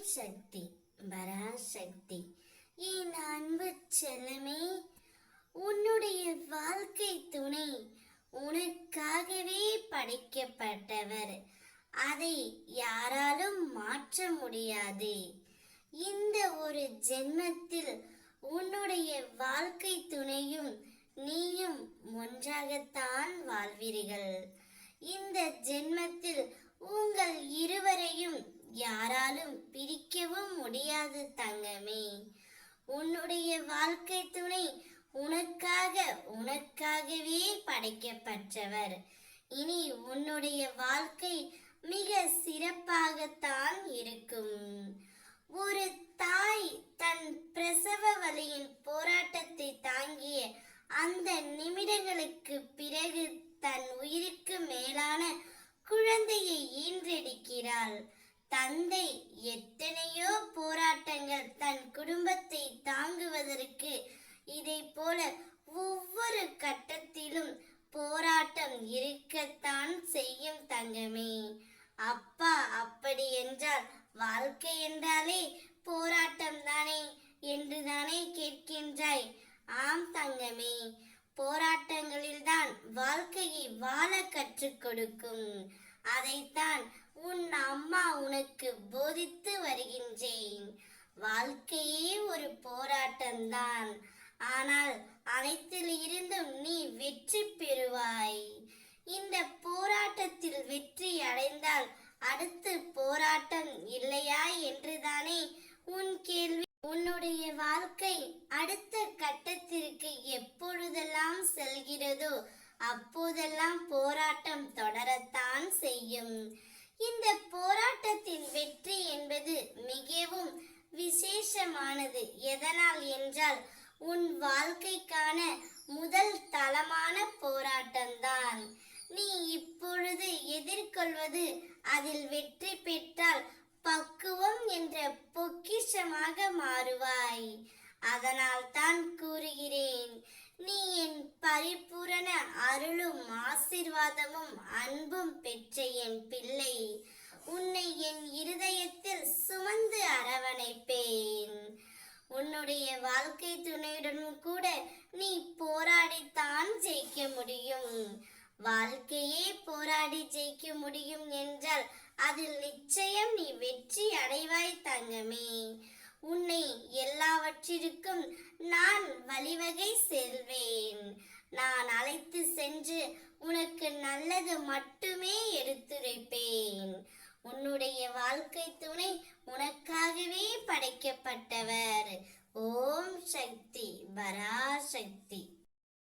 சக்தி பராசக்தி. என் அன்பு செல்லமே, உன்னுடைய வாழ்க்கை துணை உனக்காகவே படைக்கப்பட்டவர். அதை யாராலும் மாற்ற முடியாது. இந்த ஒரு ஜென்மத்தில் உன்னுடைய வாழ்க்கை துணையும் நீயும் ஒன்றாகத்தான் வாழ்வீர்கள். இந்த ஜென்மத்தில் உங்கள் இருவரையும் யாராலும் பிரிக்கவும் முடியாது தங்கமே. உன்னுடைய வாழ்க்கை துணை உனக்காகவே படைக்கப்பட்டவர். இனி உன்னுடைய வாழ்க்கை மிக சிறப்பாகத்தான் இருக்கும். ஒரு தாய் தன் பிரசவ வலியின் போராட்டத்தை தாங்கிய அந்த நிமிடங்களுக்கு பிறகு தன் உயிருக்கு மேலான குழந்தையை ஈன்றெடுக்கிறாள். தந்தை எத்தனையோ போராட்டங்கள் தன் குடும்பத்தை தாங்குவதற்கு இதை போல ஒவ்வொரு கட்டத்திலும் போராட்டம் இருக்கத்தான் செய்யும் தங்கமே. அப்பா, அப்படி என்றால் வாழ்க்கை என்றாலே போராட்டம் தானே என்றுதானே கேட்கின்றாய்? ஆம் தங்கமே, போராட்டங்களில்தான் வாழ்க்கையை வாழ கற்றுக் கொடுக்கும். அதைத்தான் உன் அம்மா உனக்கு போதித்து வருகின்றேன். வாழ்க்கையே ஒரு போராட்டம்தான். ஆனால் அனைத்தில் இருந்தும் நீ வெற்றி பெறுவாய். இந்த போராட்டத்தில் வெற்றி அடைந்தால் அடுத்து போராட்டம் இல்லையா என்றுதானே உன் கேள்வி. உன்னுடைய வாழ்க்கை அடுத்த கட்டத்திற்கு எப்பொழுதெல்லாம் செல்கிறதோ அப்போதெல்லாம் போராட்டம் தொடரத்தான் செய்யும். இந்த போராட்டத்தின் வெற்றி என்பது மிகவும் விசேஷமானது. எதனால் என்றால் உன் வாழ்க்கைக்கான முதல் தளமான போராட்டம்தான். நீ இப்பொழுது எதிர்கொள்வது அதில் வெற்றி பெற்றால் பக்குவம் என்ற பொக்கிஷமாக மாறுவாய். அதனால் தான் கூறுகிறேன், நீ என் பரிபூரண அருளும் ஆசீர்வாதமும் அன்பும் பெற்ற என் பிள்ளை. உன்னை என் இருதயத்தில் சுமந்து அரவணைப்பேன். உன்னுடைய வாழ்க்கை துணையுடனும் கூட நீ போராடித்தான் ஜெயிக்க முடியும். வாழ்க்கையே போராடி ஜெயிக்க முடியும் என்றால் அதில் நிச்சயம் நீ வெற்றி அடைவாய் தங்கமே. உன்னை எல்லாவற்றிற்கும் நான் வழிவகை செல்வேன். நான் அழைத்து சென்று உனக்கு நல்லது மட்டுமே எடுத்துரைப்பேன். உன்னுடைய வாழ்க்கை துணை உனக்காகவே படைக்கப்பட்டவர். ஓம் சக்தி பராசக்தி.